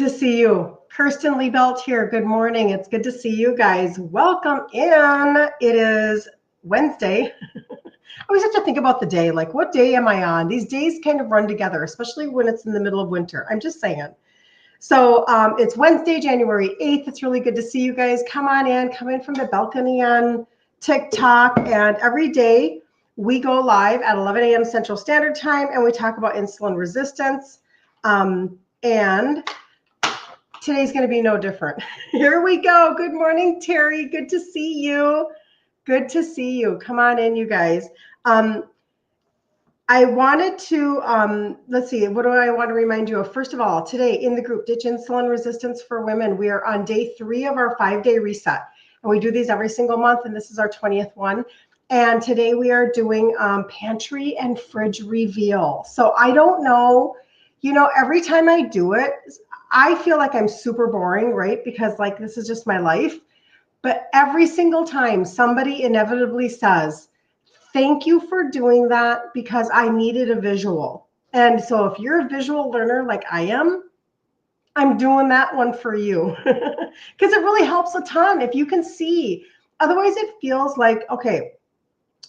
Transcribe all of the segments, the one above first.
to see you. Kirsten Liebelt here. Good morning. It's good to see you guys. Welcome in. It is Wednesday. I always have to think about the day. Like, what day am I on? These days kind of run together, especially when it's in the middle of winter. I'm just saying. So it's Wednesday, January 8th. It's really good to see you guys. Come on in. Come in from the balcony on TikTok. And every day we go live at 11 a.m. Central Standard Time, and we talk about insulin resistance. And today's going to be no different. Here we go. Good morning, Terry. Good to see you. Good to see you. Come on in, you guys. I wanted to, let's see, what do I want to remind you of? First of all, today in the group, Ditch Insulin Resistance for Women, we are on day 3 of our 5-day reset. And we do these every single month, and this is our 20th one. And today we are doing pantry and fridge reveal. So I don't know, you know, every time I do it, I feel like I'm super boring, right? Because like, this is just my life. But every single time somebody inevitably says, thank you for doing that because I needed a visual. And so if you're a visual learner like I am, I'm doing that one for you because it really helps a ton if you can see. Otherwise it feels like, okay,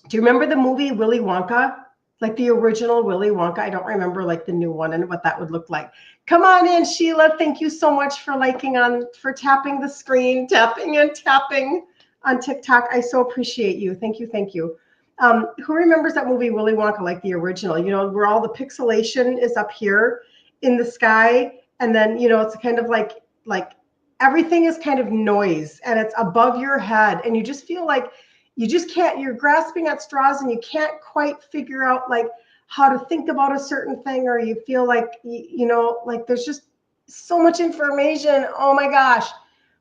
do you remember the movie Willy Wonka? Like the original Willy Wonka? I don't remember like the new one and what that would look like. Come on in, Sheila. Thank you so much for for tapping the screen, tapping and tapping on TikTok. I so appreciate you. Thank you, thank you. Who remembers that movie Willy Wonka, like the original? You know, where all the pixelation is up here in the sky, and then you know it's kind of like everything is kind of noise, and it's above your head, and you just feel like you just can't. You're grasping at straws, and you can't quite figure out like how to think about a certain thing, or you feel like you know, like there's just so much information. Oh my gosh!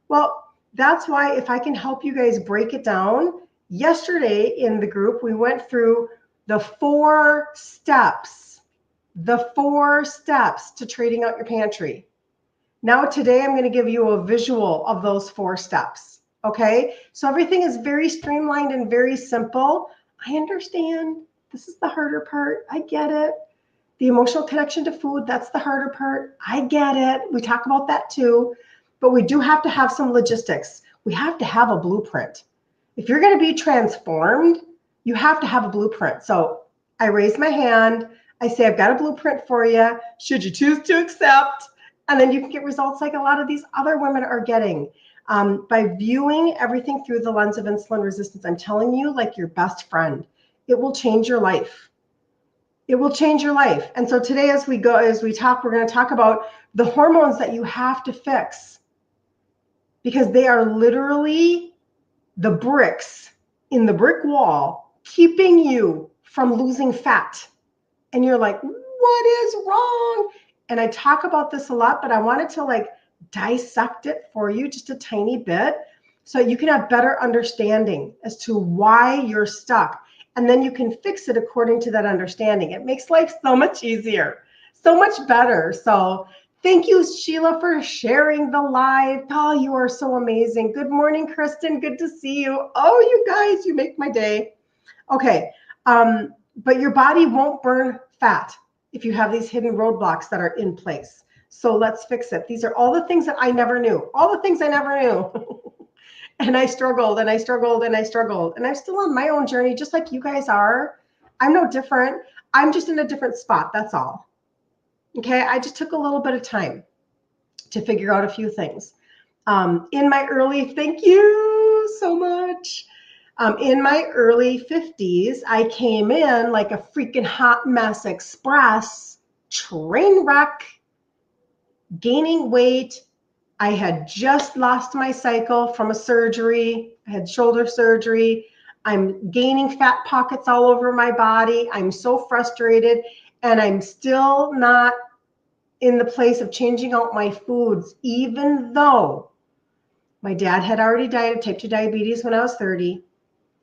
Well, that's why if I can help you guys break it down. Yesterday in the group, we went through the 4 steps to trading out your pantry. Now today, I'm going to give you a visual of those 4 steps. Okay, so everything is very streamlined and very simple. I understand this is the harder part. I get it. The emotional connection to food, that's the harder part. I get it. We talk about that too, but we do have to have some logistics. We have to have a blueprint. If you're going to be transformed, you have to have a blueprint. So I raise my hand. I say, I've got a blueprint for you. Should you choose to accept? And then you can get results like a lot of these other women are getting. By viewing everything through the lens of insulin resistance, I'm telling you, like your best friend, it will change your life. It will change your life. And so today, as we talk, we're going to talk about the hormones that you have to fix because they are literally the bricks in the brick wall keeping you from losing fat. And you're like, what is wrong? And I talk about this a lot, but I wanted to like dissect it for you just a tiny bit so you can have better understanding as to why you're stuck. And then you can fix it according to that understanding. It makes life so much easier, so much better. So thank you, Sheila, for sharing the live. Oh, you are so amazing. Good morning, Kristen. Good to see you. Oh, you guys, you make my day. Okay, but your body won't burn fat if you have these hidden roadblocks that are in place. So let's fix it. These are all the things that I never knew. All the things I never knew. And I struggled and I struggled and I struggled. And I'm still on my own journey, just like you guys are. I'm no different. I'm just in a different spot. That's all. Okay, I just took a little bit of time to figure out a few things. In my early, thank you so much. In my early 50s, I came in like a freaking hot mess express, train wreck, gaining weight. I had just lost my cycle from a surgery. I had shoulder surgery. I'm gaining fat pockets all over my body. I'm so frustrated. And I'm still not in the place of changing out my foods, even though my dad had already died of type 2 diabetes when I was 30,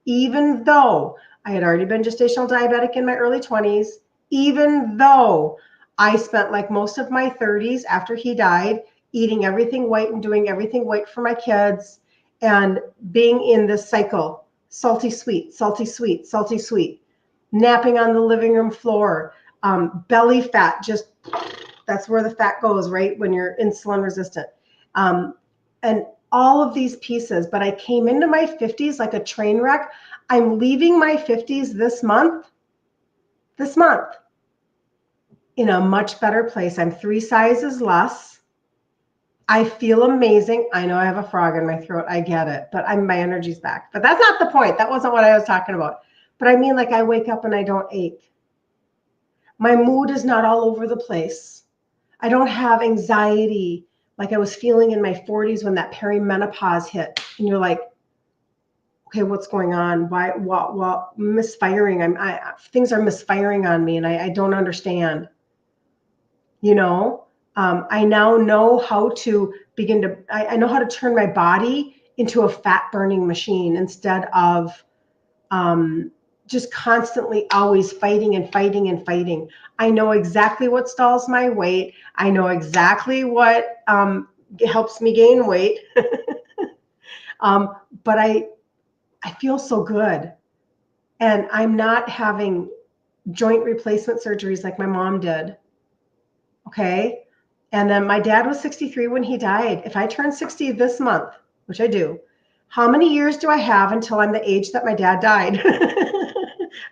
even though I had already been gestational diabetic in my early 20s, even though I spent like most of my 30s after he died, eating everything white and doing everything white for my kids and being in this cycle, salty, sweet, salty, sweet, salty, sweet, napping on the living room floor, belly fat just That's where the fat goes, right? When you're insulin resistant. And all of these pieces, but I came into my 50s like a train wreck. I'm leaving my 50s this month, in a much better place. I'm 3 sizes less. I feel amazing. I know I have a frog in my throat. I get it, but my energy's back. But that's not the point. That wasn't what I was talking about. But I mean, like, I wake up and I don't ache. My mood is not all over the place. I don't have anxiety like I was feeling in my 40s when that perimenopause hit. And you're like, okay, what's going on? Why, what misfiring? Things are misfiring on me and I don't understand. You know, I now know how to I know how to turn my body into a fat burning machine instead of just constantly always fighting and fighting and fighting. I know exactly what stalls my weight. I know exactly what helps me gain weight. But I feel so good. And I'm not having joint replacement surgeries like my mom did. Okay. And then my dad was 63 when he died. If I turn 60 this month, which I do, how many years do I have until I'm the age that my dad died?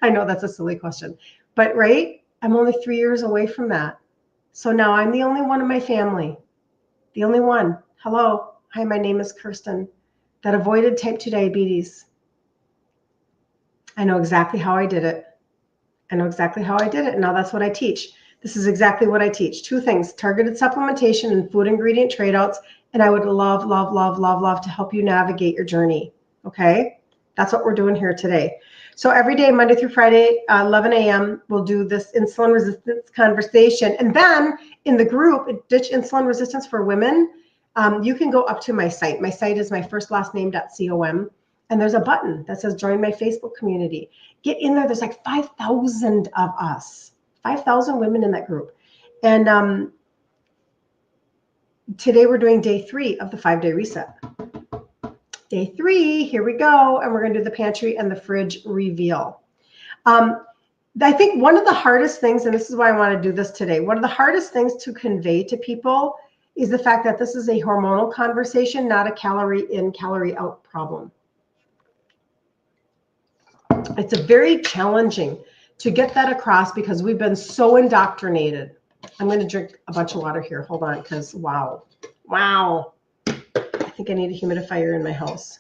I know that's a silly question, but right? I'm only 3 years away from that. So now I'm the only one in my family. The only one. Hello. Hi, my name is Kirsten, that avoided type 2 diabetes. I know exactly how I did it. Now that's what I teach. This is exactly what I teach. 2 things: targeted supplementation and food ingredient trade-outs. And I would love, love, love, love, love to help you navigate your journey. Okay? That's what we're doing here today. So every day, Monday through Friday, 11 a.m., we'll do this insulin resistance conversation. And then in the group, Ditch Insulin Resistance for Women, you can go up to my site. My site is myfirstlastname.com. And there's a button that says join my Facebook community. Get in there. There's like 5,000 of us, 5,000 women in that group. And today we're doing day 3 of the 5-day reset. Day 3, here we go. And we're going to do the pantry and the fridge reveal. I think one of the hardest things, and this is why I want to do this today, one of the hardest things to convey to people is the fact that this is a hormonal conversation, not a calorie in, calorie out problem. It's a very challenging to get that across because we've been so indoctrinated. I'm going to drink a bunch of water here. Hold on, because wow. I think I need a humidifier in my house.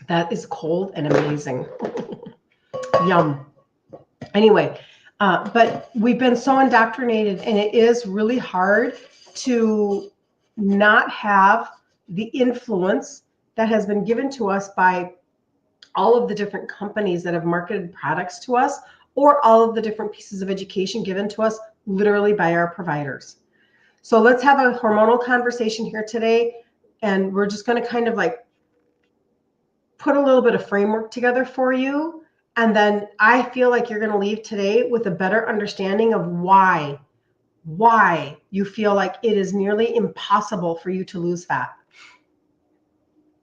That is cold and amazing. Yum. Anyway, but we've been so indoctrinated, and it is really hard to not have the influence that has been given to us by all of the different companies that have marketed products to us, or all of the different pieces of education given to us literally by our providers. So let's have a hormonal conversation here today, and we're just going to kind of like put a little bit of framework together for you. And then I feel like you're going to leave today with a better understanding of why you feel like it is nearly impossible for you to lose fat.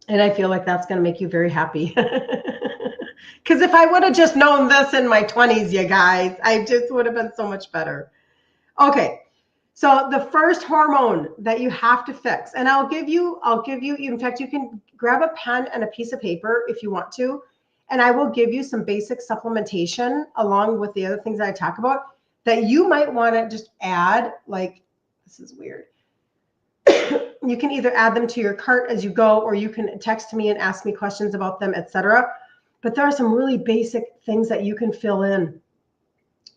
And I feel like that's going to make you very happy. Because if I would have just known this in my 20s, you guys, I just would have been so much better. Okay. So the first hormone that you have to fix, and I'll give you, in fact, you can grab a pen and a piece of paper if you want to, and I will give you some basic supplementation along with the other things that I talk about that you might want to just add, like, this is weird. You can either add them to your cart as you go, or you can text me and ask me questions about them, etc. But there are some really basic things that you can fill in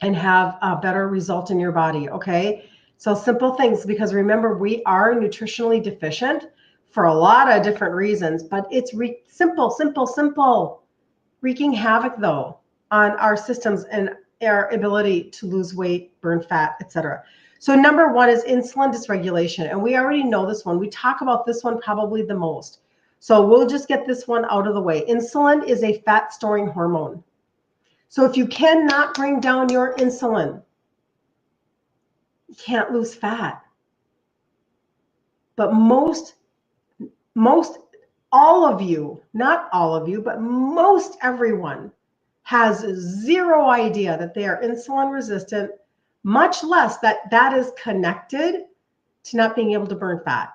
and have a better result in your body, okay? So simple things, because remember, we are nutritionally deficient for a lot of different reasons, but it's simple, wreaking havoc though on our systems and our ability to lose weight, burn fat, etc. So number 1 is insulin dysregulation. And we already know this one. We talk about this one probably the most. So we'll just get this one out of the way. Insulin is a fat storing hormone. So if you cannot bring down your insulin, you can't lose fat. But all of you, not all of you, but most everyone has zero idea that they are insulin resistant, much less that that is connected to not being able to burn fat.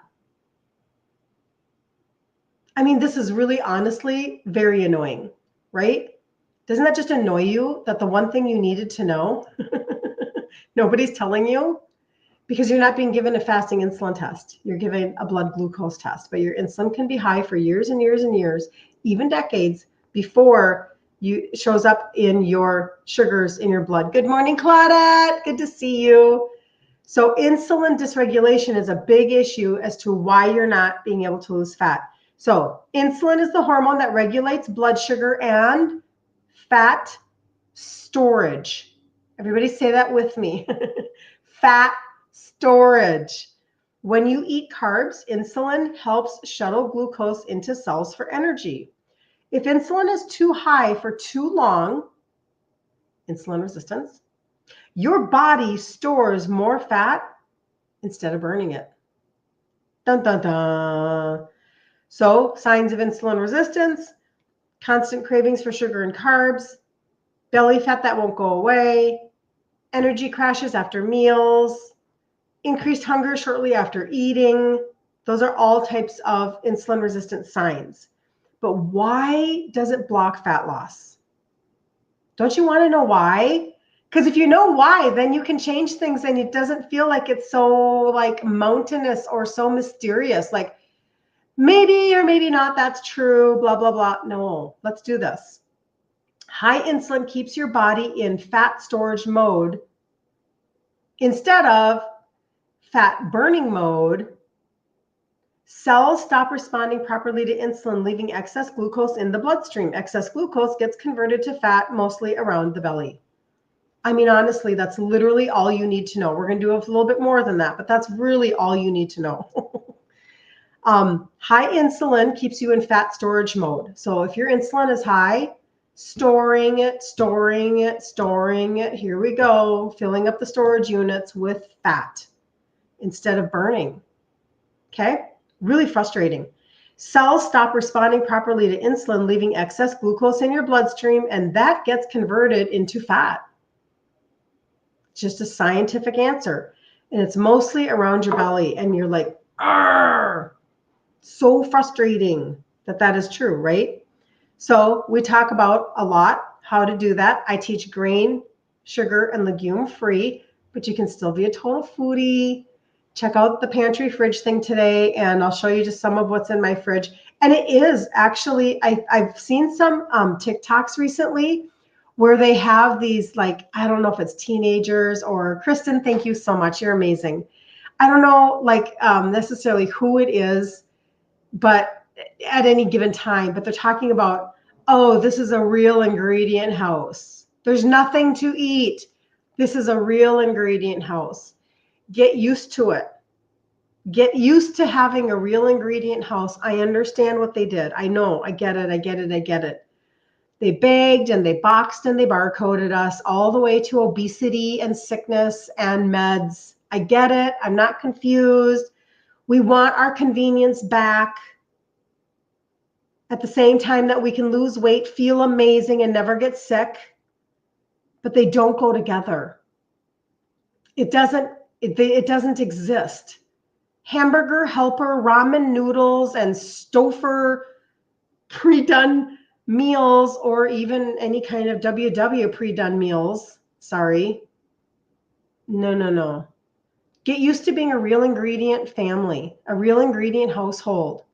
I mean, this is really honestly very annoying, right? Doesn't that just annoy you that the one thing you needed to know, nobody's telling you? Because you're not being given a fasting insulin test. You're given a blood glucose test, but your insulin can be high for years and years and years, even decades, before you shows up in your sugars in your blood. Good morning, Claudette. Good to see you. So insulin dysregulation is a big issue as to why you're not being able to lose fat. So insulin is the hormone that regulates blood sugar and fat storage. Everybody say that with me. Fat storage. When you eat carbs, insulin helps shuttle glucose into cells for energy. If insulin is too high for too long, insulin resistance, your body stores more fat instead of burning it. Dun, dun, dun. So signs of insulin resistance: constant cravings for sugar and carbs, belly fat that won't go away, energy crashes after meals, increased hunger shortly after eating. Those are all types of insulin resistant signs. But why does it block fat loss? Don't you want to know why? Because if you know why, then you can change things and it doesn't feel like it's so like mountainous or so mysterious. Like maybe or maybe not, that's true, blah, blah, blah. No, let's do this. High insulin keeps your body in fat storage mode instead of fat burning mode. Cells stop responding properly to insulin, leaving excess glucose in the bloodstream. Excess glucose gets converted to fat, mostly around the belly. I mean, honestly, that's literally all you need to know. We're going to do a little bit more than that, but that's really all you need to know. High insulin keeps you in fat storage mode. So if your insulin is high, storing it, storing it, storing it. Here we go, filling up the storage units with fat instead of burning. Okay? Really frustrating. Cells stop responding properly to insulin, leaving excess glucose in your bloodstream, and that gets converted into fat. It's just a scientific answer. And it's mostly around your belly. And you're like, argh! So frustrating that that is true, right? So we talk about a lot how to do that. I teach grain, sugar, and legume free, but you can still be a total foodie. Check out the pantry fridge thing today, and I'll show you just some of what's in my fridge. And it is actually, I've seen some TikToks recently where they have these, like, I don't know if it's teenagers or Kristen, thank you so much. You're amazing. I don't know, like, necessarily who it is, but at any given time, but they're talking about, oh, this is a real ingredient house. There's nothing to eat. This is a real ingredient house. Get used to it. Get used to having a real ingredient house. I understand what they did. I know, I get it, I get it, I get it. They begged and they boxed and they barcoded us all the way to obesity and sickness and meds. I get it. I'm not confused. We want our convenience back at the same time that we can lose weight, feel amazing, and never get sick. But they don't go together. It doesn't exist. Hamburger helper, ramen noodles, and Stouffer pre-done meals, or even any kind of WW pre-done meals. Sorry. No. Get used to being a real ingredient family, a real ingredient household.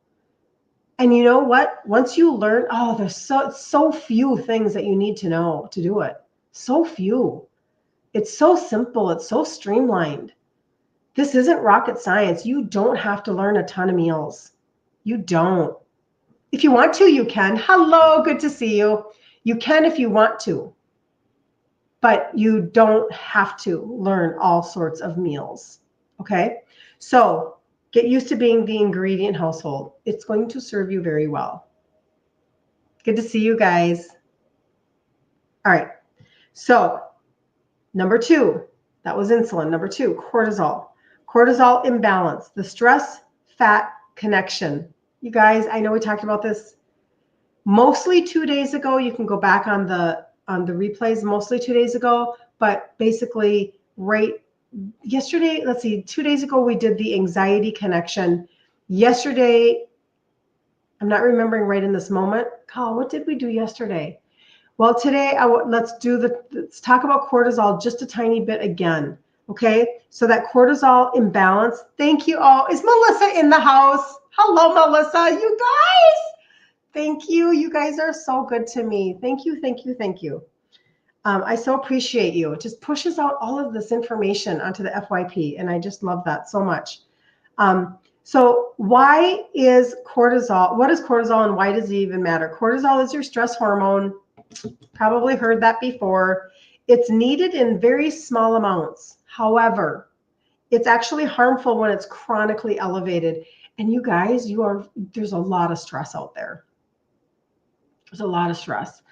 And you know what? Once you learn, oh, there's so few things that you need to know to do it. So few. It's so simple. It's so streamlined. This isn't rocket science. You don't have to learn a ton of meals. You don't. If you want to, you can. Hello, good to see you. You can if you want to, but you don't have to learn all sorts of meals, okay? So get used to being the ingredient household. It's going to serve you very well. Good to see you guys. All right, so number 2, that was insulin. Number 2, cortisol. Cortisol imbalance, the stress-fat connection. You guys, I know we talked about this mostly 2 days ago. You can go back on the the replays mostly 2 days ago, but basically yesterday, let's see, 2 days ago, we did the anxiety connection. Yesterday, I'm not remembering right in this moment. Kyle, what did we do yesterday? Well, today, let's talk about cortisol just a tiny bit again. Okay, so that cortisol imbalance. Thank you all. Is Melissa in the house? Hello, Melissa. You guys. Thank you. You guys are so good to me. Thank you, thank you, thank you. I so appreciate you. It just pushes out all of this information onto the FYP, and I just love that so much. So why is cortisol? What is cortisol, and why does it even matter? Cortisol is your stress hormone. Probably heard that before. It's needed in very small amounts. However, it's actually harmful when it's chronically elevated. And you guys, there's a lot of stress out there. There's a lot of stress.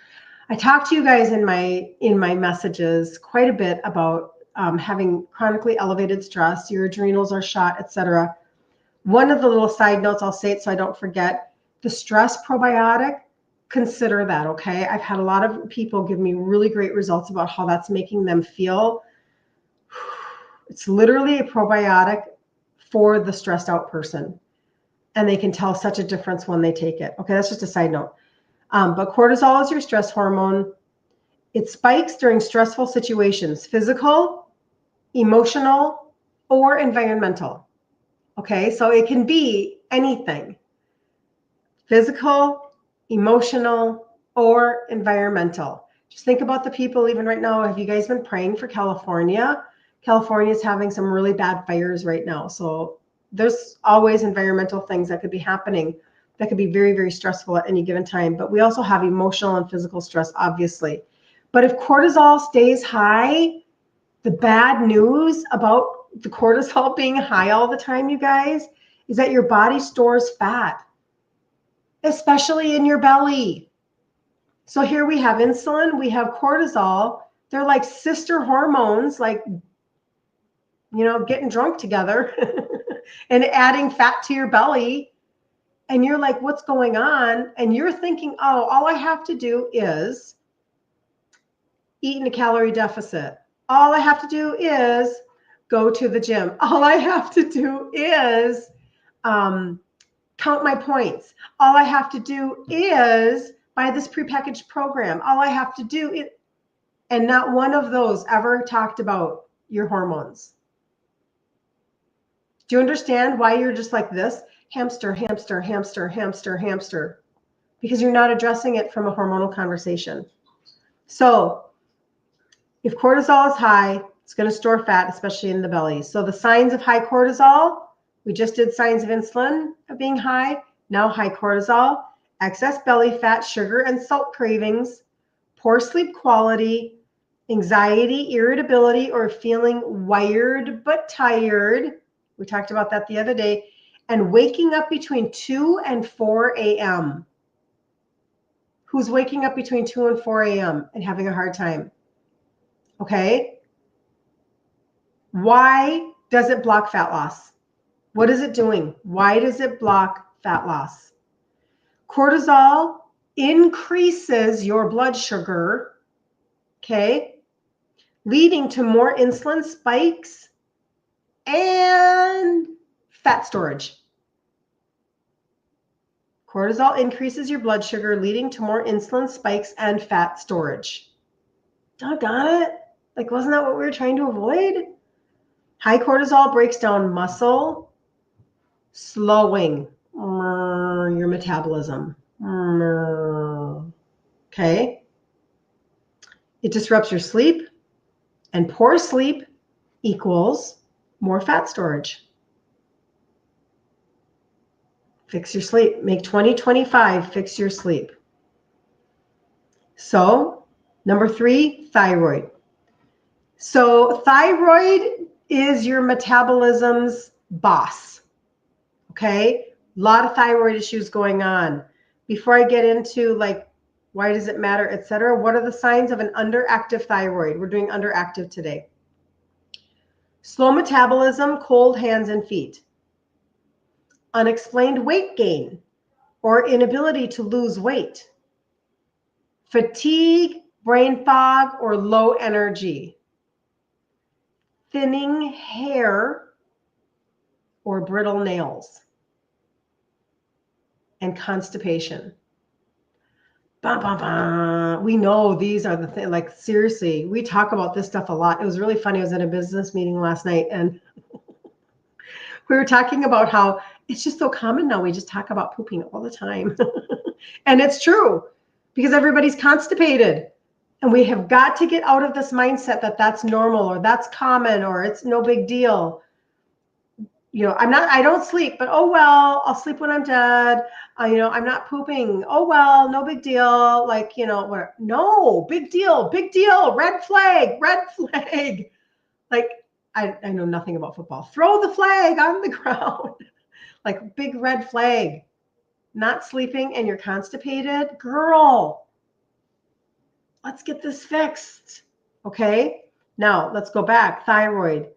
I talked to you guys in my messages quite a bit about having chronically elevated stress. Your adrenals are shot, etc. One of the little side notes, I'll say it so I don't forget, the stress probiotic. Consider that, okay? I've had a lot of people give me really great results about how that's making them feel. It's literally a probiotic for the stressed out person, and they can tell such a difference when they take it. Okay, that's just a side note. But cortisol is your stress hormone. It spikes during stressful situations, physical, emotional, or environmental. Okay, so it can be anything, physical, emotional, or environmental. Just think about the people even right now. Have you guys been praying for California? California is having some really bad fires right now. So there's always environmental things that could be happening that could be very, very stressful at any given time. But we also have emotional and physical stress, obviously. But if cortisol stays high, the bad news about the cortisol being high all the time, you guys, is that your body stores fat, especially in your belly. So here we have insulin, we have cortisol. They're like sister hormones, like, getting drunk together and adding fat to your belly. And you're like, what's going on? And you're thinking, oh, all I have to do is eat in a calorie deficit. All I have to do is go to the gym. All I have to do is count my points. All I have to do is buy this prepackaged program. All I have to do is, and not one of those ever talked about your hormones. Do you understand why you're just like this? Hamster, hamster, hamster, hamster, hamster. Because you're not addressing it from a hormonal conversation. So if cortisol is high, it's going to store fat, especially in the belly. So the signs of high cortisol, we just did signs of insulin of being high. Now high cortisol, excess belly fat, sugar and salt cravings, poor sleep quality, anxiety, irritability, or feeling wired but tired. We talked about that the other day. And waking up between 2 and 4 a.m. Who's waking up between 2 and 4 a.m. and having a hard time? Okay. Why does it block fat loss? What is it doing? Why does it block fat loss? Cortisol increases your blood sugar, okay, leading to more insulin spikes and fat storage. Cortisol increases your blood sugar, leading to more insulin spikes and fat storage. Doggone it. Like, wasn't that what we were trying to avoid? High cortisol breaks down muscle, slowing your metabolism. Okay. It disrupts your sleep, and poor sleep equals more fat storage. Fix your sleep. Make 2025 fix your sleep. So, number 3, thyroid. So, thyroid is your metabolism's boss. Okay? A lot of thyroid issues going on. Before I get into like, why does it matter, etc., what are the signs of an underactive thyroid? We're doing underactive today. Slow metabolism, cold hands and feet. Unexplained weight gain or inability to lose weight. Fatigue brain fog or low energy, thinning hair or brittle nails, and constipation. Bum, bum, bum. We know these are the things, like seriously, we talk about this stuff a lot. It was really funny. I was at a business meeting last night and we were talking about how it's just so common now. We just talk about pooping all the time. And it's true because everybody's constipated. And we have got to get out of this mindset that that's normal or that's common or it's no big deal. You know, I don't sleep, but oh, well, I'll sleep when I'm dead. You know, I'm not pooping. Oh, well, no big deal. Like, you know, where, no, big deal, red flag. Like, I know nothing about football. Throw the flag on the ground. Like big red flag. Not sleeping and you're constipated. Girl, let's get this fixed. Okay. Now let's go back. Thyroid.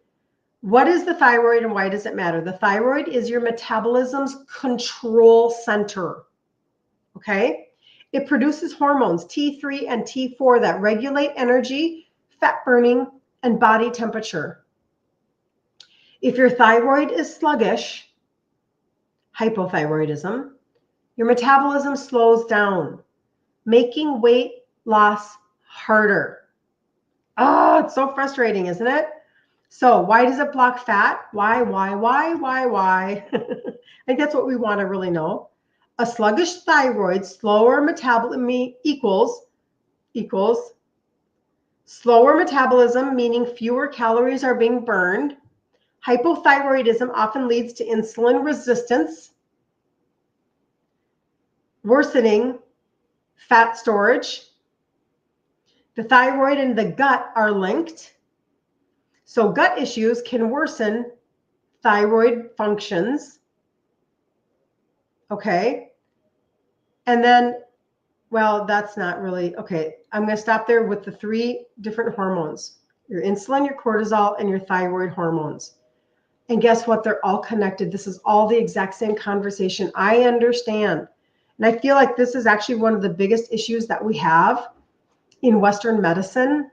What is the thyroid and why does it matter? The thyroid is your metabolism's control center. Okay. It produces hormones T3 and T4 that regulate energy, fat burning, and body temperature. If your thyroid is sluggish, hypothyroidism, your metabolism slows down, making weight loss harder. Oh, it's so frustrating, isn't it? So why does it block fat? Why? I think that's what we want to really know. A sluggish thyroid, slower metabolism equals slower metabolism, meaning fewer calories are being burned. Hypothyroidism often leads to insulin resistance, worsening fat storage. The thyroid and the gut are linked. So gut issues can worsen thyroid functions. Okay. And then, well, that's not really, okay. I'm going to stop there with the 3 different hormones, your insulin, your cortisol, and your thyroid hormones. And guess what? They're all connected. This is all the exact same conversation. I understand. And I feel like this is actually one of the biggest issues that we have in Western medicine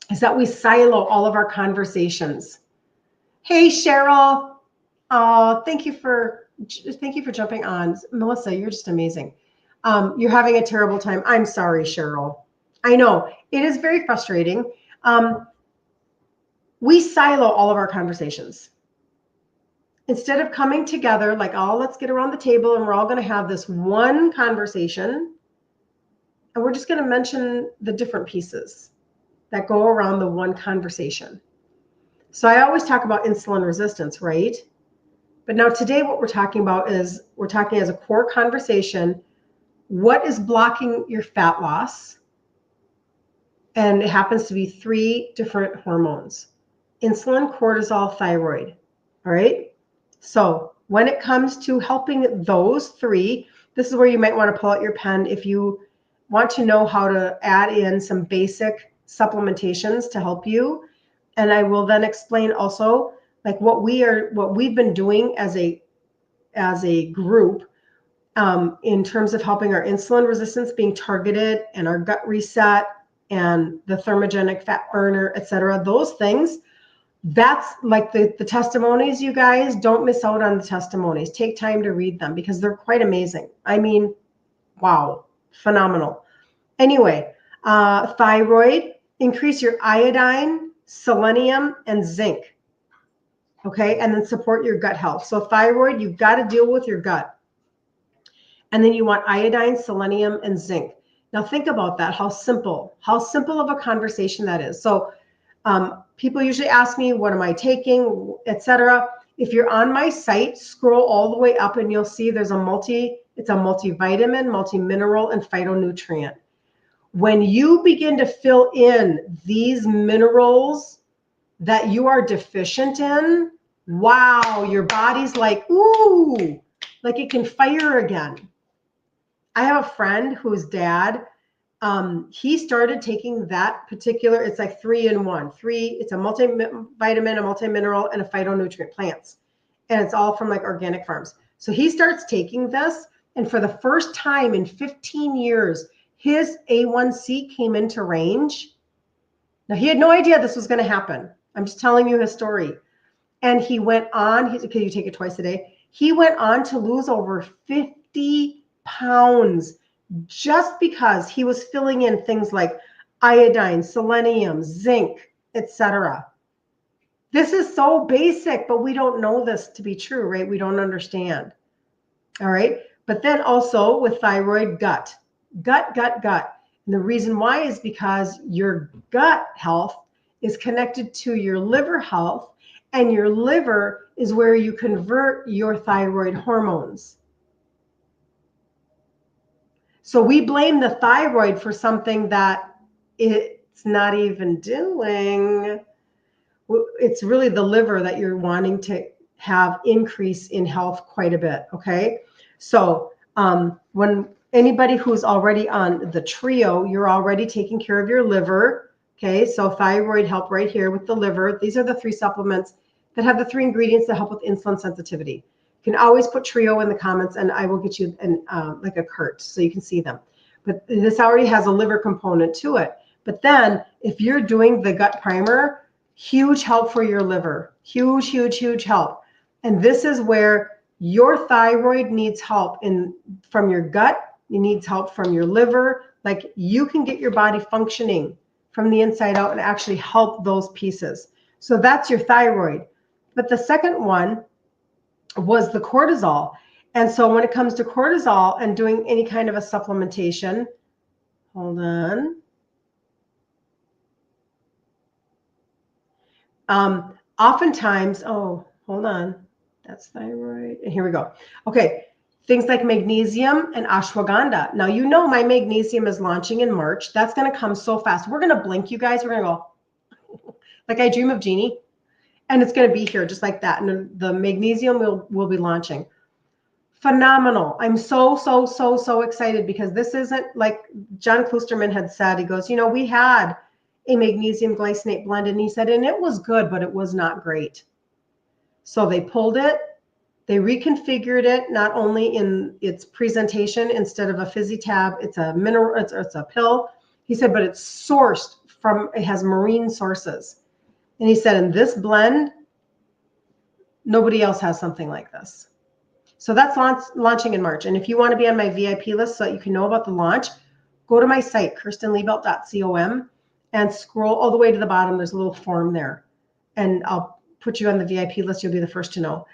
is that we silo all of our conversations. Hey, Cheryl. Thank you for jumping on. Melissa, you're just amazing. You're having a terrible time. I'm sorry, Cheryl. I know it is very frustrating. We silo all of our conversations. Instead of coming together like, oh, let's get around the table and we're all going to have this one conversation. And we're just going to mention the different pieces that go around the one conversation. So I always talk about insulin resistance, right? But now today what we're talking about is we're talking as a core conversation. What is blocking your fat loss? And it happens to be 3 different hormones: insulin, cortisol, thyroid. All right. So when it comes to helping those 3, this is where you might want to pull out your pen if you want to know how to add in some basic supplementations to help you. And I will then explain also like what we've been doing as a group in terms of helping our insulin resistance being targeted and our gut reset and the thermogenic fat burner, et cetera. Those things, that's like the testimonies, you guys. Don't miss out on the testimonies. Take time to read them because they're quite amazing. I mean, wow, phenomenal. Anyway, thyroid, increase your iodine, selenium, and zinc. Okay, and then support your gut health. So thyroid, you've got to deal with your gut. And then you want iodine, selenium, and zinc. Now think about that, how simple of a conversation that is. So people usually ask me, what am I taking, etc. If you're on my site, scroll all the way up and you'll see there's it's a multivitamin, multi-mineral, and phytonutrient. When you begin to fill in these minerals that you are deficient in, wow, your body's like, ooh, like it can fire again. I have a friend whose dad, he started taking that particular, it's like 3-in-1. It's a multivitamin, a multi-mineral, and a phytonutrient plants. And it's all from like organic farms. So he starts taking this, and for the first time in 15 years, his A1C came into range. Now, he had no idea this was going to happen. I'm just telling you his story. And he went on, because you take it twice a day, he went on to lose over 50 pounds just because he was filling in things like iodine, selenium, zinc, etc. This is so basic, but we don't know this to be true, right? We don't understand. All right. But then also with thyroid, gut. And the reason why is because your gut health is connected to your liver health, and your liver is where you convert your thyroid hormones. So we blame the thyroid for something that it's not even doing. It's really the liver that you're wanting to have increase in health quite a bit, okay? So when anybody who's already on the trio, you're already taking care of your liver, okay? So thyroid help right here with the liver. These are the 3 supplements that have the 3 ingredients that help with insulin sensitivity. You can always put trio in the comments, and I will get you like a cart so you can see them. But this already has a liver component to it. But then if you're doing the gut primer, huge help for your liver, huge help. And this is where your thyroid needs help from your gut. It needs help from your liver. Like, you can get your body functioning from the inside out and actually help those pieces. So that's your thyroid. But the second one was the cortisol. And so when it comes to cortisol and doing any kind of a supplementation, hold on. Oftentimes, oh, hold on. That's thyroid. And here we go. Okay. Things like magnesium and ashwagandha. Now, you know, my magnesium is launching in March. That's going to come so fast. We're going to blink, you guys. We're going to go like I dream of Jeannie. And it's going to be here just like that. And the magnesium will be launching. Phenomenal. I'm so excited, because this isn't like John Klusterman had said. He goes, you know, we had a magnesium glycinate blend, and he said, and it was good, but it was not great. So they pulled it. They reconfigured it, not only in its presentation. Instead of a fizzy tab, it's a mineral, it's a pill. He said, but it's sourced from, it has marine sources. And he said, in this blend, nobody else has something like this. So that's launching in March. And if you want to be on my VIP list so that you can know about the launch, go to my site, kirstenliebelt.com, and scroll all the way to the bottom. There's a little form there. And I'll put you on the VIP list. You'll be the first to know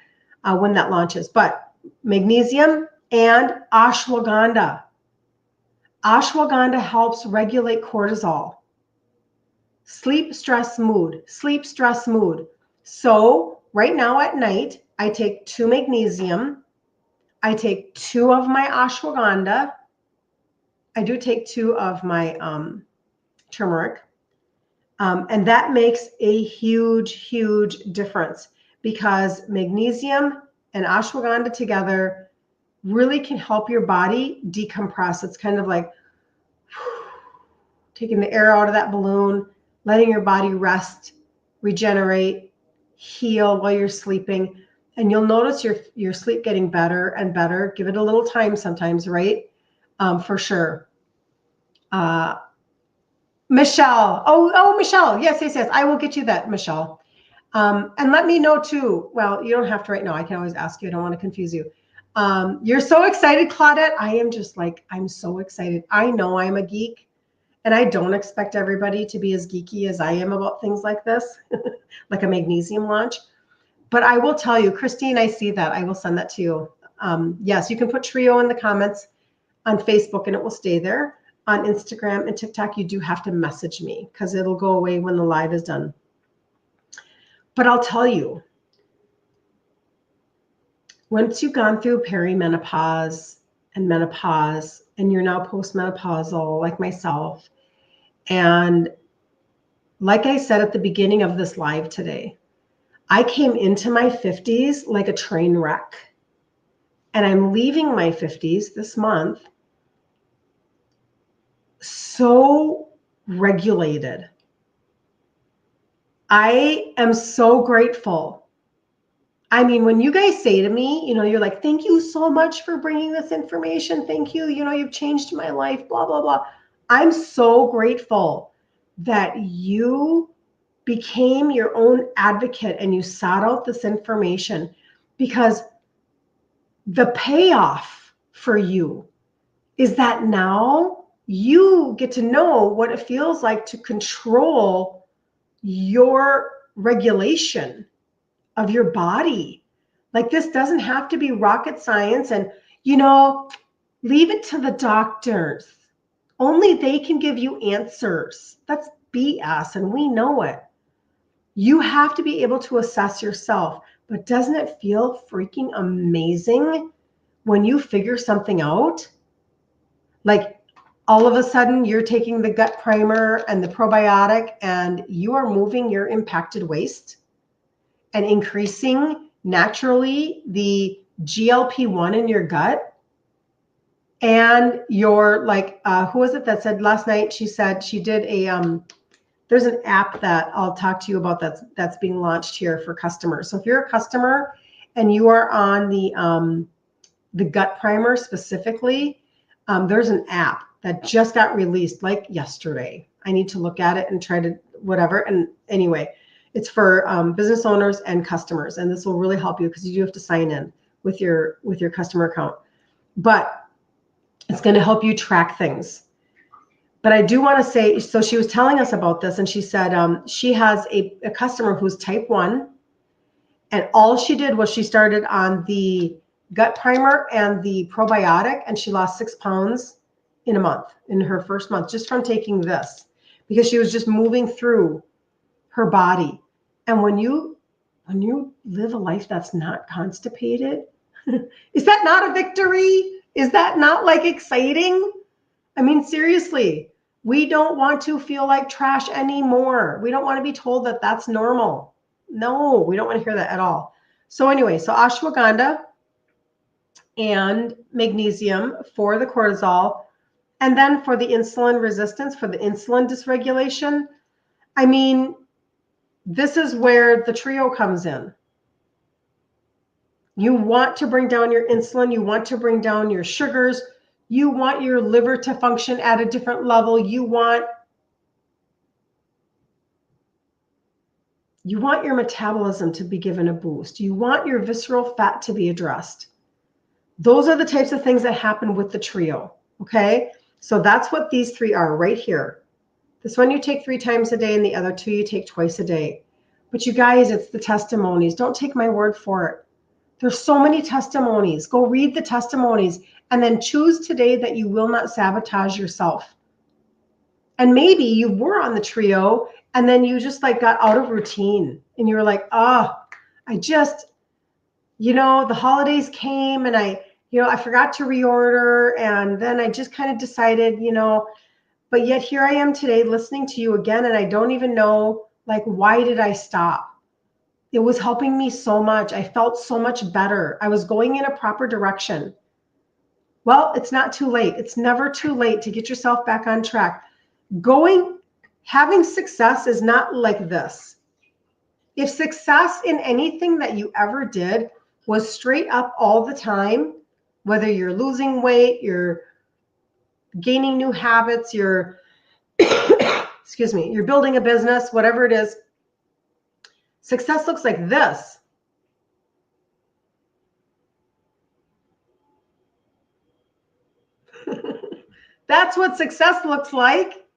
when that launches. But magnesium and ashwagandha. Ashwagandha helps regulate cortisol. Sleep, stress, mood. So right now at night, I take 2 magnesium. I take 2 of my ashwagandha. I do take 2 of my turmeric. And that makes a huge difference, because magnesium and ashwagandha together really can help your body decompress. It's kind of like taking the air out of that balloon, letting your body rest, regenerate, heal while you're sleeping. And you'll notice your sleep getting better and better. Give it a little time sometimes, right? For sure. Michelle. Oh, Michelle. Yes. I will get you that, Michelle. And let me know too. Well, you don't have to right now. I can always ask you. I don't want to confuse you. You're so excited, Claudette. I am just like, I'm so excited. I know I'm a geek, and I don't expect everybody to be as geeky as I am about things like this, like a magnesium launch. But I will tell you, Christine, I see that. I will send that to you. Yes, you can put Trio in the comments on Facebook, and it will stay there. On Instagram and TikTok, you do have to message me, because it'll go away when the live is done. But I'll tell you, once you've gone through perimenopause and menopause, and you're now postmenopausal like myself, and like I said at the beginning of this live today, I came into my 50s like a train wreck, and I'm leaving my 50s this month so regulated. I am so grateful I mean, when you guys say to me, you're like, thank you so much for bringing this information. Thank you. You've changed my life, blah, blah, blah. I'm so grateful that you became your own advocate and you sought out this information, because the payoff for you is that now you get to know what it feels like to control your regulation of your body. Like, this doesn't have to be rocket science, and leave it to the doctors. Only they can give you answers. That's BS, and we know it. You have to be able to assess yourself. But doesn't it feel freaking amazing when you figure something out? Like, all of a sudden you're taking the gut primer and the probiotic and you are moving your impacted waste and increasing naturally the GLP-1 in your gut. And you're like, who was it that said last night? She said she did there's an app that I'll talk to you about that's being launched here for customers. So if you're a customer and you are on the gut primer specifically, there's an app that just got released like yesterday. I need to look at it and try to whatever. And anyway, it's for business owners and customers, and this will really help you because you do have to sign in with your customer account. But it's going to help you track things. But I do want to say, so she was telling us about this, and she said she has a customer who's type 1, and all she did was she started on the gut primer and the probiotic, and she lost 6 pounds in a month, in her first month, just from taking this, because she was just moving through her body. And when you live a life that's not constipated, is that not a victory? Is that not like exciting? I mean, seriously, we don't want to feel like trash anymore. We don't want to be told that that's normal. No, we don't want to hear that at all. So anyway, so ashwagandha and magnesium for the cortisol, and then for the insulin resistance, for the insulin dysregulation. I mean, this is where the trio comes in. You want to bring down your insulin. You want to bring down your sugars. You want your liver to function at a different level. You want your metabolism to be given a boost. You want your visceral fat to be addressed. Those are the types of things that happen with the trio, okay? So that's what these three are right here. This one you take 3 times a day, and the other 2 you take twice a day. But you guys, it's the testimonies. Don't take my word for it. There's so many testimonies. Go read the testimonies and then choose today that you will not sabotage yourself. And maybe you were on the trio and then you just like got out of routine and you were like, I just, the holidays came and I forgot to reorder, and then I just kind of decided, but yet here I am today listening to you again, and I don't even know, like, why did I stop? It was helping me so much. I felt so much better. I was going in a proper direction. Well, it's not too late. It's never too late to get yourself back on track. Having success is not like this. If success in anything that you ever did was straight up all the time, whether you're losing weight, you're gaining new habits, you're, excuse me, you're building a business, whatever it is, success looks like this. That's what success looks like.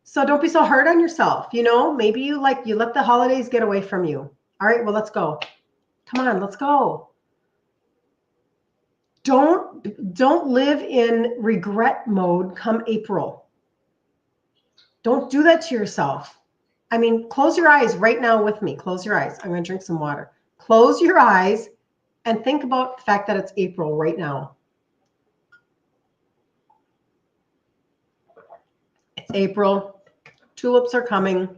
So don't be so hard on yourself. Maybe you let the holidays get away from you. All right, well, let's go. Come on, let's go. Don't live in regret mode come April. Don't do that to yourself. I mean, close your eyes right now with me. Close your eyes. I'm going to drink some water. Close your eyes and think about the fact that it's April right now. It's April. Tulips are coming.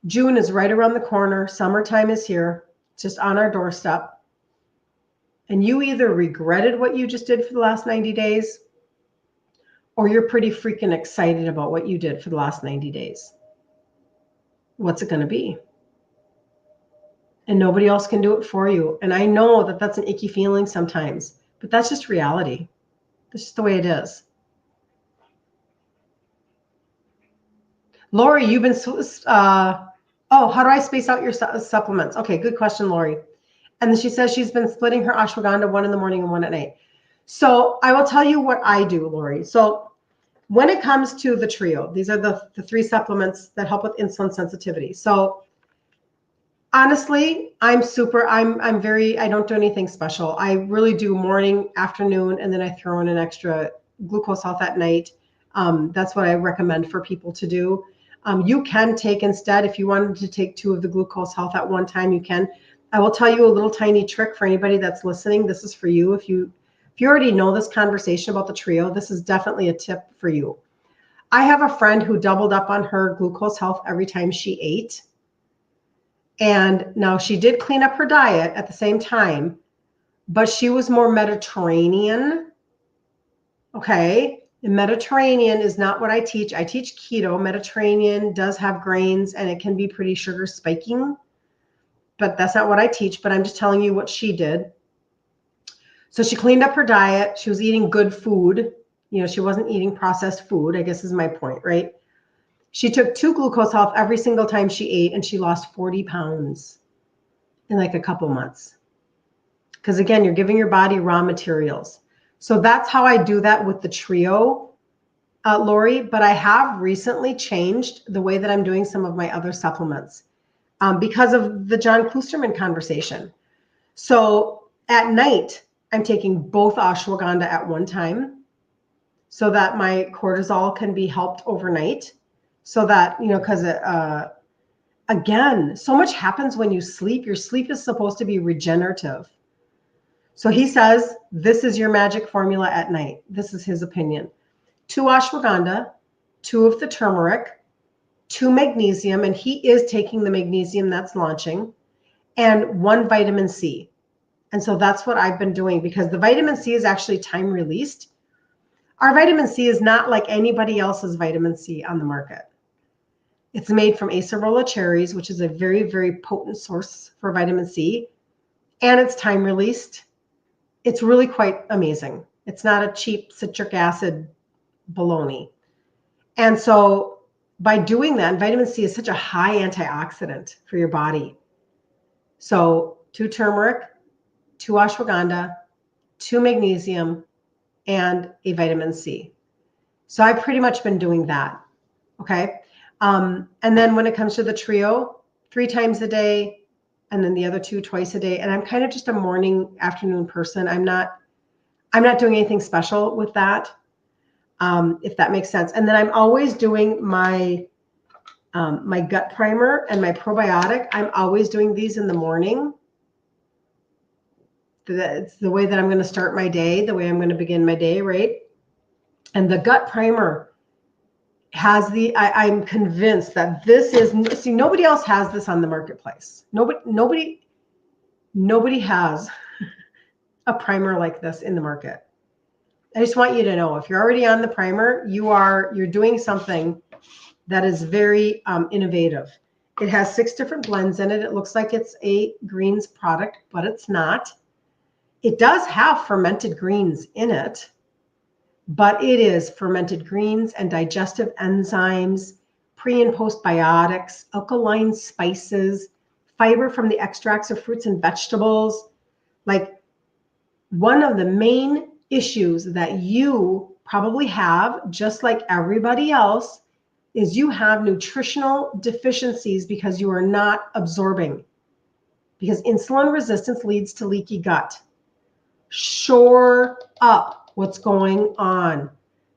June is right around the corner. Summertime is here, just on our doorstep. And you either regretted what you just did for the last 90 days, or you're pretty freaking excited about what you did for the last 90 days. What's it going to be? and nobody else can do it for you. And I know that that's an icky feeling sometimes, but that's just reality. That's just the way it is. Lori, you've been, how do I space out your supplements? Okay, good question, Lori. And then she says she's been splitting her ashwagandha, one in the morning and one at night. So I will tell you what I do, Lori. So when it comes to the trio, these are the 3 supplements that help with insulin sensitivity. So honestly, I don't do anything special. I really do morning, afternoon, and then I throw in an extra glucose health at night. That's what I recommend for people to do. You can take instead, if you wanted to take 2 of the glucose health at one time, you can. I will tell you a little tiny trick for anybody that's listening. This is for you. If you already know this conversation about the trio, this is definitely a tip for you. I have a friend who doubled up on her glucose health every time she ate. And now she did clean up her diet at the same time, but she was more Mediterranean. Okay. And Mediterranean is not what I teach. I teach keto. Mediterranean does have grains and it can be pretty sugar spiking, but that's not what I teach. But I'm just telling you what she did. So she cleaned up her diet. She was eating good food. She wasn't eating processed food, I guess is my point, right? She took 2 glucose health every single time she ate, and she lost 40 pounds in like a couple months. Because again, you're giving your body raw materials. So that's how I do that with the trio, Lori. But I have recently changed the way that I'm doing some of my other supplements because of the John Klusterman conversation. So at night, I'm taking both ashwagandha at one time so that my cortisol can be helped overnight. So that, because again, so much happens when you sleep. Your sleep is supposed to be regenerative. So he says, this is your magic formula at night. This is his opinion. 2 ashwagandha, 2 of the turmeric, 2 magnesium, and he is taking the magnesium that's launching, and 1 vitamin C. And so that's what I've been doing because the vitamin C is actually time released. Our vitamin C is not like anybody else's vitamin C on the market. It's made from acerola cherries, which is a very, very potent source for vitamin C, and it's time released. It's really quite amazing. It's not a cheap citric acid baloney. And so by doing that, vitamin C is such a high antioxidant for your body. So 2 turmeric, 2 ashwagandha, 2 magnesium, and a vitamin C. So I've pretty much been doing that. Okay. And then when it comes to the trio, 3 times a day, and then the other 2 twice a day. And I'm kind of just a morning, afternoon person. I'm not doing anything special with that, if that makes sense. And then I'm always doing my gut primer and my probiotic. I'm always doing these in the morning. It's the way that I'm going to start my day, the way I'm going to begin my day, right? And the gut primer has I'm convinced that this is, see, nobody else has this on the marketplace. Nobody has a primer like this in the market. I just want you to know, if you're already on the primer, you're doing something that is very innovative. It has 6 different blends in it. It looks like it's a greens product, but it's not. It does have fermented greens in it, but it is fermented greens and digestive enzymes, pre and postbiotics, alkaline spices, fiber from the extracts of fruits and vegetables. Like, one of the main issues that you probably have, just like everybody else, is you have nutritional deficiencies because you are not absorbing. Because insulin resistance leads to leaky gut. Shore up what's going on,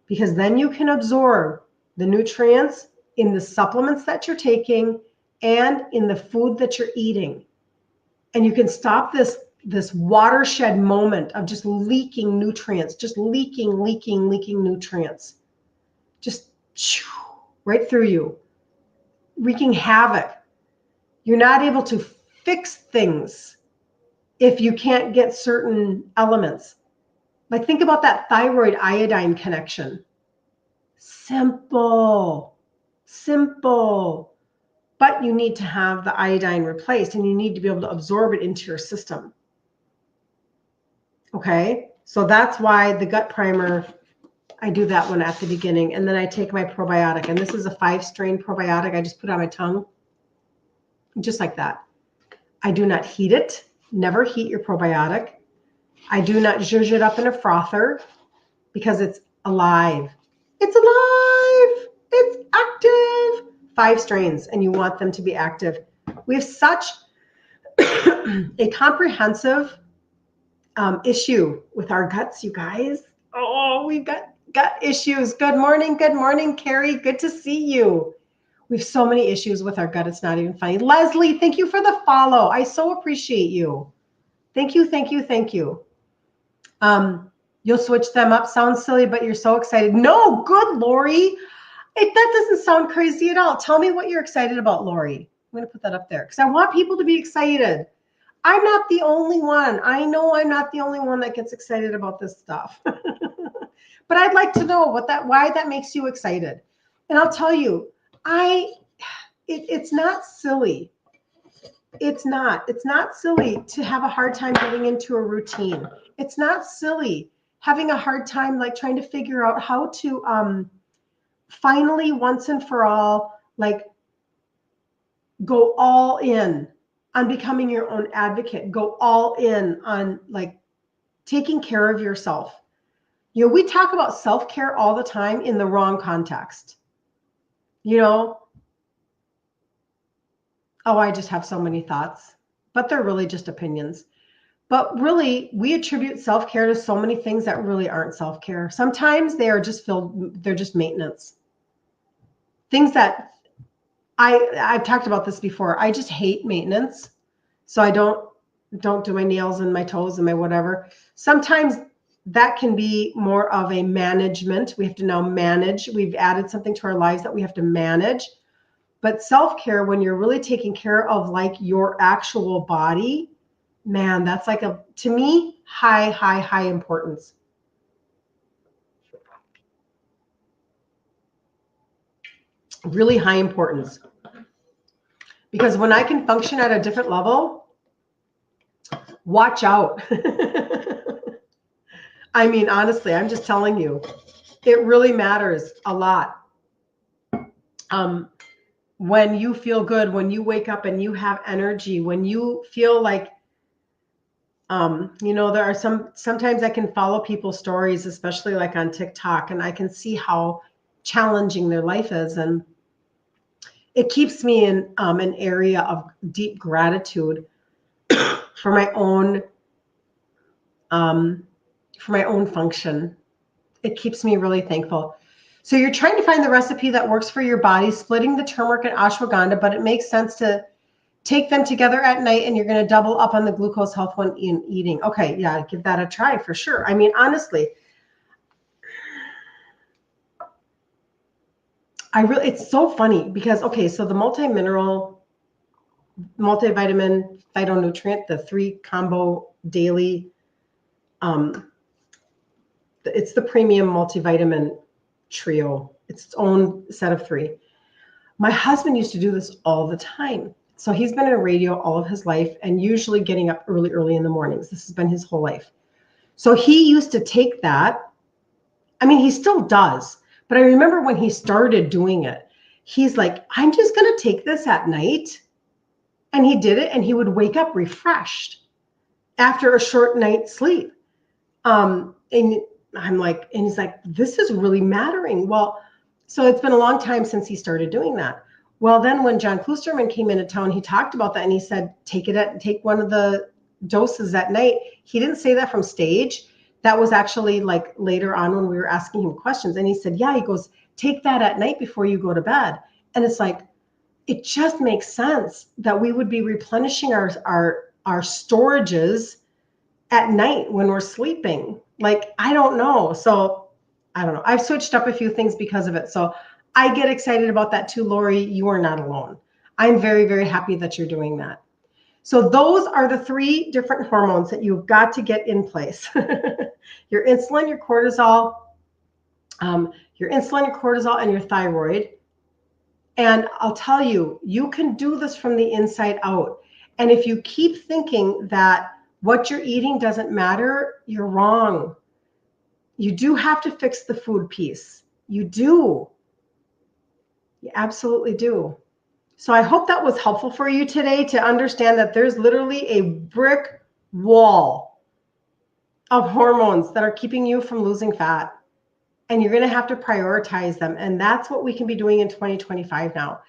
because then you can absorb the nutrients in the supplements that you're taking and in the food that you're eating. And you can stop this watershed moment of just leaking nutrients, just leaking nutrients, just right through you, wreaking havoc. You're not able to fix things if you can't get certain elements. Like, think about that thyroid iodine connection. Simple, but you need to have the iodine replaced and you need to be able to absorb it into your system. Okay, so that's why the gut primer, I do that one at the beginning, and then I take my probiotic, and this is a 5-strain probiotic. I just put it on my tongue, just like that. I do not heat it. Never heat your probiotic. I do not zhuzh it up in a frother because it's alive. It's alive. It's active. 5 strains, and you want them to be active. We have such a comprehensive issue with our guts, you guys. Oh, we've got gut issues. Good morning, Carrie. Good to see you. We have so many issues with our gut. It's not even funny. Leslie, thank you for the follow. I so appreciate you. Thank you, thank you, thank you. You'll switch them up. Sounds silly, but you're so excited. No, good, Lori. That doesn't sound crazy at all. Tell me what you're excited about, Lori. I'm going to put that up there because I want people to be excited. I'm not the only one. I know I'm not the only one that gets excited about this stuff. But I'd like to know why that makes you excited. And I'll tell you, it's not silly. It's not silly to have a hard time getting into a routine. It's not silly having a hard time like trying to figure out how to finally once and for all like go all in on becoming your own advocate. Go all in on like taking care of yourself. You know, we talk about self-care all the time in the wrong context. You know, oh, I just have so many thoughts, but they're really just opinions. But really, we attribute self-care to so many things that really aren't self-care. Sometimes they are just they're just maintenance. Things that I've talked about this before. I just hate maintenance. So I don't do my nails and my toes and my whatever. Sometimes that can be more of a management. We have to now manage. We've added something to our lives that we have to manage. But self-care, when you're really taking care of like your actual body, man, that's like to me, high importance. Really high importance. Because when I can function at a different level, watch out. I mean, honestly, I'm just telling you, it really matters a lot. When you feel good, when you wake up and you have energy, when you feel like, you know, there are sometimes I can follow people's stories, especially like on TikTok, and I can see how challenging their life is. And it keeps me in an area of deep gratitude for my own function. It keeps me really thankful. So you're trying to find the recipe that works for your body, splitting the turmeric and ashwagandha, but it makes sense to take them together at night, and you're going to double up on the glucose health when eating. Okay, yeah, give that a try for sure. I mean, honestly, it's so funny because, okay, so the multi-mineral, multivitamin, phytonutrient, the 3 combo daily, it's the premium multivitamin trio. It's its own set of 3. My husband used to do this all the time. So he's been in radio all of his life and usually getting up early in the mornings. This has been his whole life. So he used to take that. I mean, he still does. But I remember when he started doing it, he's like, I'm just going to take this at night. And he did it, and he would wake up refreshed after a short night's sleep. And I'm like, and he's like, this is really mattering. Well, so it's been a long time since he started doing that. Well, then when John Klusterman came into town, he talked about that, and he said, take one of the doses at night. He didn't say that from stage. That was actually like later on when we were asking him questions. And he said, yeah, he goes, take that at night before you go to bed. And it's like, it just makes sense that we would be replenishing our storages at night when we're sleeping. Like, I don't know. So I don't know. I've switched up a few things because of it. So I get excited about that too, Lori. You are not alone. I'm very, very happy that you're doing that. So those are the 3 different hormones that you've got to get in place. Your insulin, your cortisol, and your thyroid. And I'll tell you, you can do this from the inside out. And if you keep thinking that what you're eating doesn't matter, you're wrong. You do have to fix the food piece. You do. You absolutely do. So I hope that was helpful for you today to understand that there's literally a brick wall of hormones that are keeping you from losing fat. And you're going to have to prioritize them. And that's what we can be doing in 2025 now.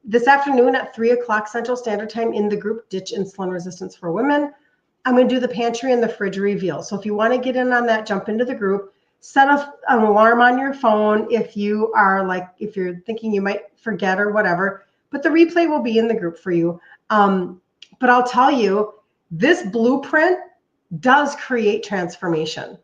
This afternoon at 3 o'clock Central Standard Time in the group Ditch Insulin Resistance for Women, I'm going to do the pantry and the fridge reveal. So if you want to get in on that, jump into the group, set an alarm on your phone if if you're thinking you might forget or whatever, but the replay will be in the group for you. But I'll tell you, this blueprint does create transformation.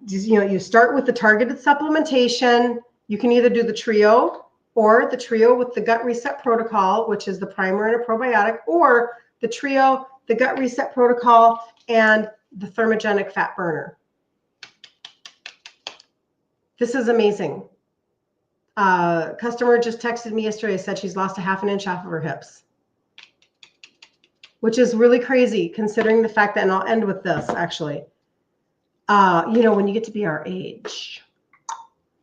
You start with the targeted supplementation. You can either do the trio or the trio with the gut reset protocol, which is the primer and a probiotic, or the trio, the gut reset protocol, and the thermogenic fat burner. This is amazing. Customer just texted me yesterday, said she's lost a ½ an inch off of her hips, which is really crazy considering the fact that, and I'll end with this actually, when you get to be our age,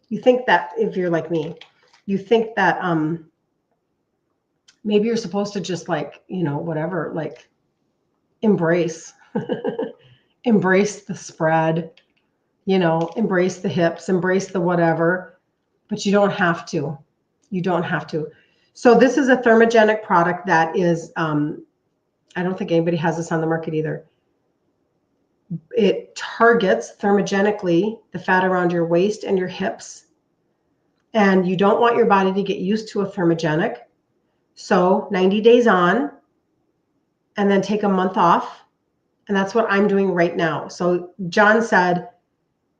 you think that if you're like me, you think that maybe you're supposed to just embrace, embrace the spread, embrace the hips, embrace the whatever, but you don't have to. You don't have to. So this is a thermogenic product that is, I don't think anybody has this on the market either. It targets thermogenically the fat around your waist and your hips. And you don't want your body to get used to a thermogenic. So 90 days on, and then take a month off. And that's what I'm doing right now. So John said,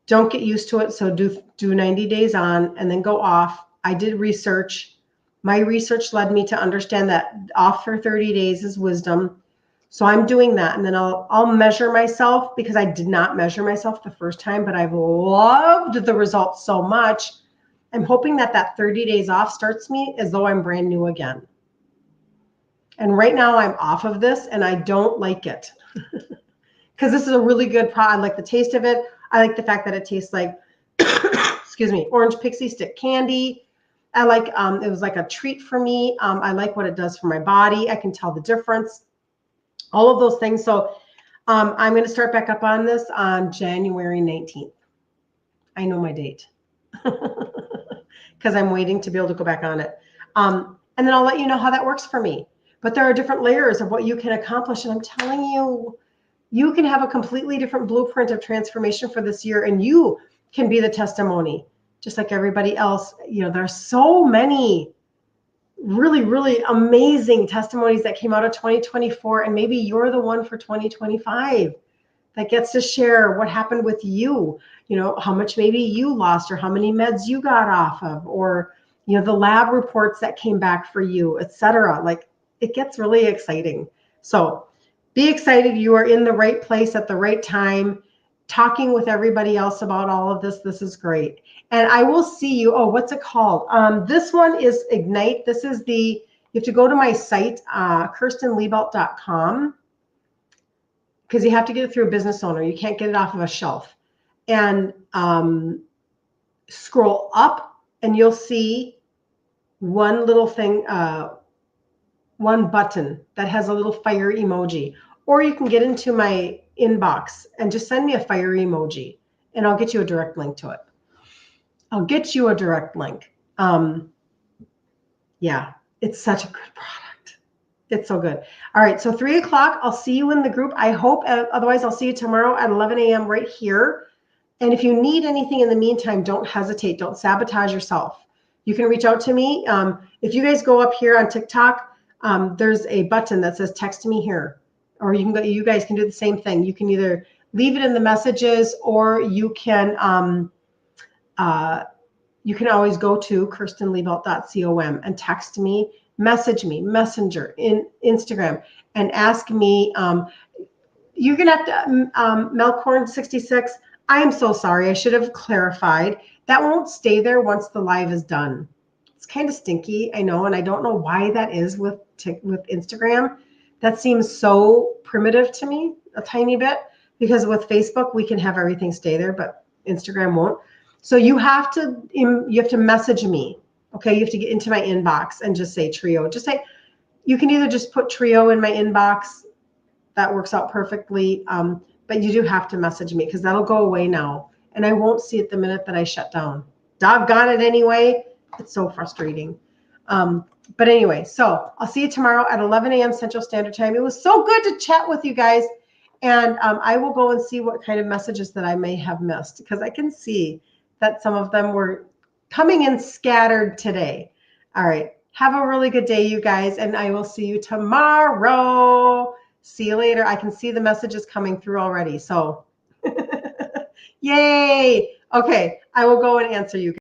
don't get used to it. So do 90 days on and then go off. I did research. My research led me to understand that off for 30 days is wisdom. So I'm doing that, and then I'll measure myself, because I did not measure myself the first time, but I've loved the results so much. I'm hoping that 30 days off starts me as though I'm brand new again. And right now I'm off of this and I don't like it because this is a really good product. I like the taste of it. I like the fact that it tastes like, excuse me, orange pixie stick candy. I like, it was like a treat for me. I like what it does for my body. I can tell the difference. All of those things. So I'm going to start back up on this on January 19th. I know my date because I'm waiting to be able to go back on it. And then I'll let you know how that works for me. But there are different layers of what you can accomplish. And I'm telling you, you can have a completely different blueprint of transformation for this year, and you can be the testimony, just like everybody else. There are so many really, really amazing testimonies that came out of 2024, and maybe you're the one for 2025 that gets to share what happened with you, how much maybe you lost or how many meds you got off of, or, the lab reports that came back for you, etc. Like, it gets really exciting. So be excited. You are in the right place at the right time, talking with everybody else about all of this. This is great. And I will see you. Oh, what's it called? This one is Ignite. This is you have to go to my site, KirstenLiebelt.com, because you have to get it through a business owner. You can't get it off of a shelf. And scroll up and you'll see one little thing, one button that has a little fire emoji. Or you can get into my inbox and just send me a fire emoji, and I'll get you a direct link to it. I'll get you a direct link. Yeah, it's such a good product. It's so good. All right, so 3 o'clock, I'll see you in the group. I hope, otherwise I'll see you tomorrow at 11 a.m. right here. And if you need anything in the meantime, don't hesitate. Don't sabotage yourself. You can reach out to me. If you guys go up here on TikTok, there's a button that says text me here. Or you guys can do the same thing. You can either leave it in the messages, or you can always go to KirstenLiebelt.com and text me, message me, Messenger, in Instagram, and ask me. You're gonna have to Melcorn66. I am so sorry. I should have clarified. That won't stay there once the live is done. It's kind of stinky, I know, and I don't know why that is with Instagram. That seems so primitive to me a tiny bit, because with Facebook we can have everything stay there, but Instagram won't. So you have to message me. Okay, you have to get into my inbox and just say Trio. Just say, you can either just put Trio in my inbox. That works out perfectly. But you do have to message me, because that'll go away now. And I won't see it the minute that I shut down. Doggone it anyway. It's so frustrating. But anyway, so I'll see you tomorrow at 11 a.m. Central Standard Time. It was so good to chat with you guys. And I will go and see what kind of messages that I may have missed, because I can see that some of them were coming in scattered today. All right. Have a really good day, you guys. And I will see you tomorrow. See you later. I can see the messages coming through already. So yay. Okay. I will go and answer you.